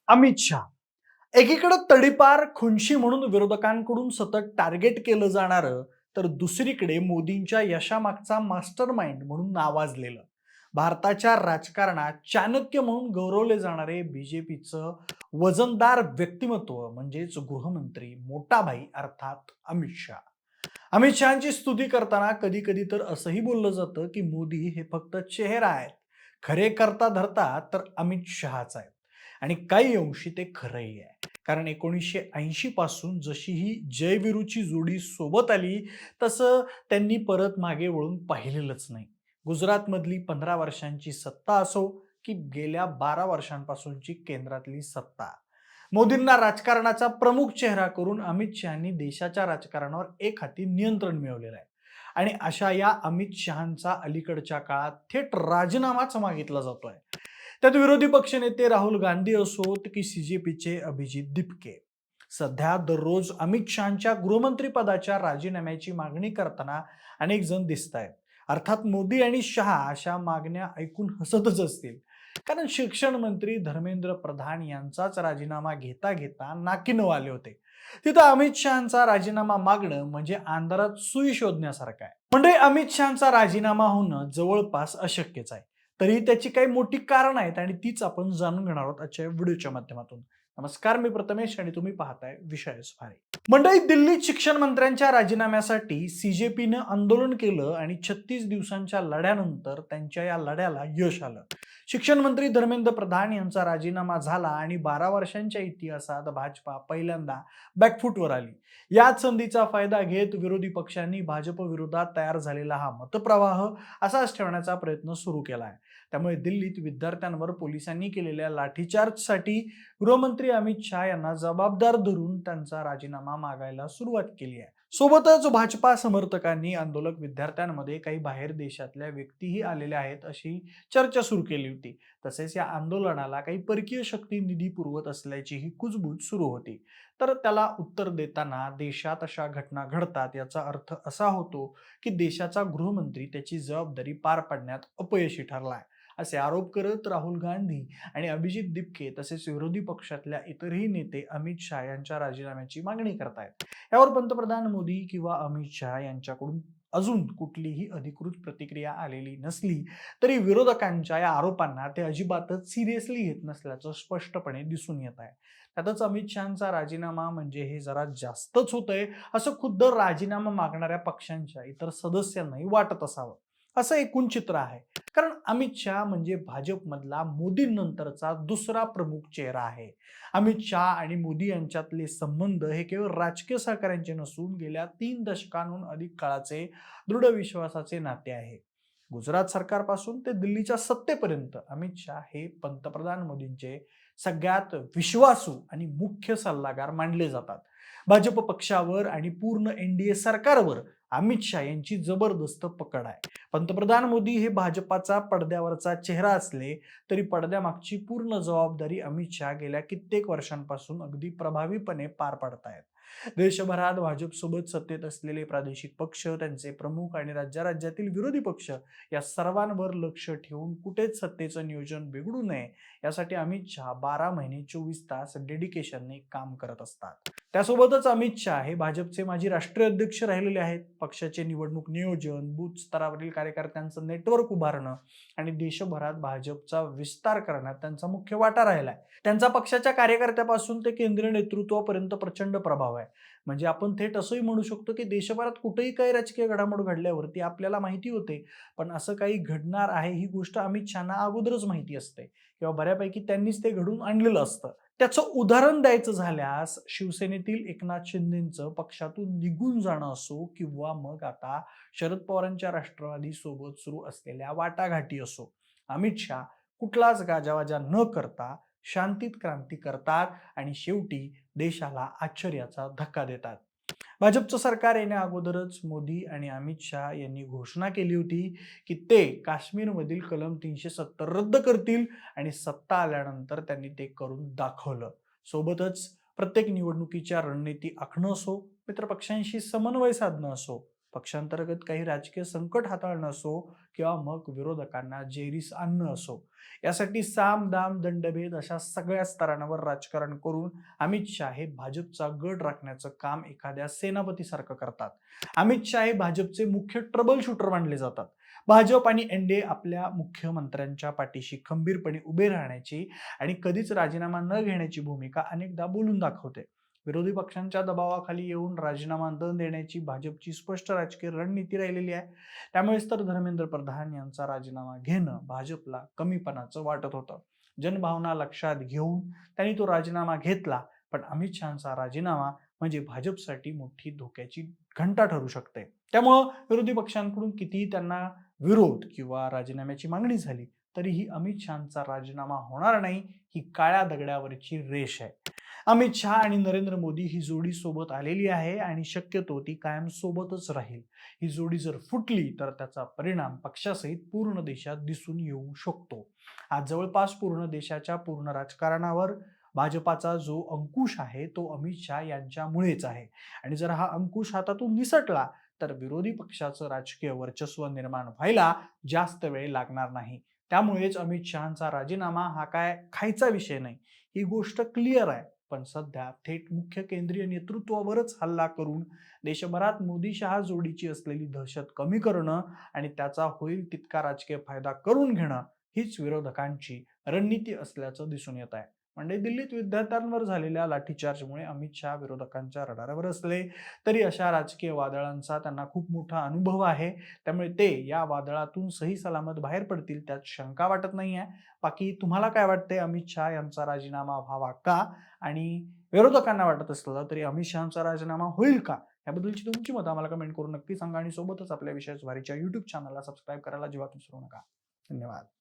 अमित शहा एकीकडे तडीपार खुन्शी म्हणून विरोधकांकडून सतत टार्गेट केलं जाणारं, तर दुसरीकडे मोदींच्या यशामागचा मास्टरमाइंड म्हणून नावाजलेलं, भारताच्या राजकारणात चाणक्य म्हणून गौरवले जाणारे बीजेपीचं वजनदार व्यक्तिमत्व म्हणजेच गृहमंत्री मोठा भाई अर्थात अमित शहा. अमित शहाची स्तुती करताना कधी कधी तर असंही बोललं जातं की मोदी हे फक्त चेहरा आहेत, खरे करता धरता तर अमित शहाच आहेत. आणि काही अंशी ते खरंही आहे, कारण 1980 पासून जशी ही जयवीरूची जोडी सोबत आली, तसं त्यांनी परत मागे वळून पाहिलेलंच नाही. गुजरातमधली 15 वर्षांची सत्ता असो की गेल्या 12 वर्षांपासूनची केंद्रातली सत्ता, मोदींना राजकारणाचा प्रमुख चेहरा करून अमित शहानी देशाच्या राजकारणावर एक हाती नियंत्रण मिळवलेलं आहे. आणि अशा या अमित शहांचा अलीकडच्या काळात थेट राजीनामाच मागितला जातोय. त्यात विरोधी पक्षनेते राहुल गांधी असोत की सीजेपीचे अभिजित दिपके, सध्या दररोज अमित शहांच्या गृहमंत्री पदाच्या राजीनाम्याची मागणी करताना अनेक जण दिसत आहेत. अर्थात मोदी आणि शहा अशा मागण्या ऐकून हसतच असतील, कारण शिक्षण मंत्री धर्मेंद्र प्रधान यांचाच राजीनामा घेता घेता नाकीनऊ आले होते. तिथं अमित शहांचा राजीनामा मागणं म्हणजे अंधारात सुई शोधण्यासारखं आहे. म्हणजे अमित शहांचा राजीनामा होणं जवळपास अशक्यच आहे. तरी त्याची काही मोठी कारण आहेत आणि तीच आपण जाणून घेणार आहोत आजच्या व्हिडिओच्या माध्यमातून. नमस्कार, मी प्रथमेश आणि तुम्ही पाहताय विषयच भारी. मंडळी, दिल्लीत शिक्षण मंत्र्यांच्या राजीनाम्यासाठी सीजेपीनं आंदोलन केलं आणि 36 दिवसांच्या लढ्यानंतर त्यांच्या या लढ्याला यश आलं. शिक्षण मंत्री धर्मेंद्र प्रधान यांचा राजीनामा झाला आणि 12 वर्षांच्या इतिहासात भाजपा पहिल्यांदा बॅकफूटवर आली. याच संधीचा फायदा घेत विरोधी पक्षांनी भाजप विरोधात तयार झालेला हा मतप्रवाह असाच ठेवण्याचा प्रयत्न सुरू केला आहे. त्यामुळे दिल्लीत विद्यार्थ्यांवर पोलिसांनी केलेल्या लाठीचार्जसाठी गृहमंत्री अमित शहा यांना जबाबदार धरून त्यांचा राजीनामा मागायला सुरुवात केली आहे. सोबतच भाजपा समर्थकांनी आंदोलक विद्यार्थ्यांमध्ये काही बाहेर देशातल्या व्यक्तीही आलेल्या आहेत अशी चर्चा सुरू केली होती. तसेच या आंदोलनाला काही परकीय शक्ती निधी पुरवत असल्याचीही कुजबूज सुरू होती. तर त्याला उत्तर देताना देशात अशा घटना घडतात याचा अर्थ असा होतो की देशाचा गृहमंत्री त्याची जबाबदारी पार पाडण्यात अपयशी ठरलाय, असे आरोप करत राहुल गांधी आणि अभिजित दिपके तसेच विरोधी पक्षातल्या इतरही नेते अमित शहा यांच्या राजीनाम्याची मागणी करतायत. यावर पंतप्रधान मोदी किंवा अमित शहा यांच्याकडून अजून कुठलीही अधिकृत प्रतिक्रिया आलेली नसली, तरी विरोधकांच्या या आरोपांना ते अजिबातच सिरियसली घेत नसल्याचं स्पष्टपणे दिसून येत आहे. त्यातच अमित शहांचा राजीनामा म्हणजे हे जरा जास्तच होतंय, असं खुद्द राजीनामा मागणाऱ्या पक्षांच्या इतर सदस्यांनाही वाटत असावं, असं एकूण चित्र आहे. कारण अमित शहा म्हणजे भाजपमधला मोदींनंतरचा दुसरा प्रमुख चेहरा आहे. अमित शहा आणि मोदी यांच्यातले संबंध हे केवळ राजकीय सहकार्यांचे नसून गेल्या 3 दशकांहून अधिक काळाचे दृढ विश्वासाचे नाते आहे. गुजरात सरकारपासून ते दिल्लीच्या सत्तेपर्यंत अमित शहा हे पंतप्रधान मोदींचे सगळ्यात विश्वासू आणि मुख्य सल्लागार मानले जातात. भाजप पक्षावर आणि पूर्ण एनडीए सरकारवर अमित शहा यांची जबरदस्त पकड आहे. पंतप्रधान मोदी हे भाजपाचा पडद्यावरचा चेहरा असले तरी पडद्यामागची पूर्ण जबाबदारी अमित शहा गेल्या कित्येक वर्षांपासून अगदी प्रभावीपणे पार पाडतायत. देशभरात भाजपसोबत सत्तेत असलेले प्रादेशिक पक्ष, त्यांचे प्रमुख आणि राज्यातील विरोधी पक्ष या सर्वांवर लक्ष ठेवून कुठेच सत्तेचं नियोजन बिघडू नये यासाठी अमित शहा 12 महिने 24 तास डेडिकेशनने काम करत असतात. त्यासोबतच अमित शहा हे भाजपचे माजी राष्ट्रीय अध्यक्ष राहिलेले आहेत. पक्षाचे निवडणूक नियोजन, बूथ स्तरावरील कार्यकर्त्यांचं नेटवर्क उभारणं आणि देशभरात भाजपचा विस्तार करण्यात त्यांचा मुख्य वाटा राहिलाय. त्यांचा पक्षाच्या कार्यकर्त्यापासून ते केंद्रीय नेतृत्वापर्यंत प्रचंड प्रभाव आहे. म्हणजे आपण थेट असंही म्हणू शकतो की देशभरात कुठेही काही राजकीय घडामोड घडल्यावरती आपल्याला माहिती होते, पण असं काही घडणार आहे ही गोष्ट अमित शहांना अगोदरच माहिती असते किंवा बऱ्यापैकी त्यांनीच ते घडवून आणलेलं असतं. त्याचं उदाहरण द्यायचं झाल्यास शिवसेनेतील एकनाथ शिंदेंचं पक्षातून निघून जाणं असो किंवा मग आता शरद पवारांच्या राष्ट्रवादी सोबत सुरू असलेल्या वाटाघाटी असो, अमित शहा कुठलाच गाजावाजा न करता शांतीत क्रांती करतात आणि शेवटी देशाला आश्चर्याचा धक्का देतात. भाजपचं सरकार येण्या अगोदरच मोदी आणि अमित शहा यांनी घोषणा केली होती की ते काश्मीरमधील कलम 370 रद्द करतील आणि सत्ता आल्यानंतर त्यांनी ते करून दाखवलं. सोबतच प्रत्येक निवडणुकीच्या रणनीती आखणं असो, मित्रपक्षांशी समन्वय साधणं असो, पक्षांतर्गत काही राजकीय संकट हाताळणं असो किंवा मग विरोधकांना जेरीस आणणं असो, यासाठी साम दाम दंडभेद अशा सगळ्या स्तरांवर राजकारण करून अमित शहा हे भाजपचा गड राखण्याचं काम एखाद्या सेनापतीसारखं करतात. अमित शहा हे भाजपचे मुख्य ट्रबल शूटर मानले जातात. भाजप आणि एनडीए आपल्या मुख्यमंत्र्यांच्या पाठीशी खंबीरपणे उभे राहण्याची आणि कधीच राजीनामा न घेण्याची भूमिका अनेकदा बोलून दाखवते. विरोधी पक्षांच्या दबावाखाली येऊन राजीनामा न देण्याची भाजपची स्पष्ट राजकीय रणनीती राहिलेली आहे. त्यामुळेच तर धर्मेंद्र प्रधान यांचा राजीनामा घेणं भाजपला कमीपणाचं वाटत होतं. जनभावना लक्षात घेऊन त्यांनी तो राजीनामा घेतला. पण अमित शहाचा राजीनामा म्हणजे भाजपसाठी मोठी धोक्याची घंटा ठरू शकते. त्यामुळं विरोधी पक्षांकडून कितीही त्यांना विरोध किंवा राजीनाम्याची मागणी झाली तरीही अमित शहाचा राजीनामा होणार नाही, ही काळ्या दगडावरची रेष आहे. अमित शहा आणि नरेंद्र मोदी ही जोडी सोबत आलेली आहे आणि शक्यतो ती कायम सोबतच राहील. ही जोडी जर फुटली तर त्याचा परिणाम पक्षासहित पूर्ण देशात दिसून येऊ शकतो. आज जवळपास पूर्ण देशाच्या पूर्ण राजकारणावर भाजपाचा जो अंकुश आहे तो अमित शहा यांच्यामुळेच आहे. आणि जर हा अंकुश हातातून निसटला तर विरोधी पक्षाचं राजकीय वर्चस्व निर्माण व्हायला जास्त वेळ लागणार नाही. त्यामुळेच अमित शहाचा राजीनामा हा काय खायचा विषय नाही, ही गोष्ट क्लिअर आहे. पण सध्या थेट मुख्य केंद्रीय नेतृत्वावरच हल्ला करून देशभरात मोदी शहा जोडीची असलेली दहशत कमी करणं आणि त्याचा होईल तितका राजकीय फायदा करून घेणं हीच विरोधकांची रणनीती असल्याचं दिसून येत आहे. म्हणजे दिल्लीत विद्यार्थ्यांवर झालेल्या लाठीचार्जमुळे अमित शहा विरोधकांच्या रडारवर असले तरी अशा राजकीय वादळांचा त्यांना खूप मोठा अनुभव आहे. त्यामुळे ते या वादळातून सही सलामत बाहेर पडतील त्यात शंका वाटत नाहीये. बाकी तुम्हाला काय वाटते, अमित शहा यांचा राजीनामा व्हावा का? आणि विरोधकांना वाटत असलं तरी अमित शहाचा राजीनामा होईल का? याबद्दलची तुमची मतं आम्हाला कमेंट करून नक्की सांगा आणि सोबतच आपल्या विशेष वारीच्या YouTube चॅनलला सबस्क्राईब करायला अजिबात विसरू नका. धन्यवाद.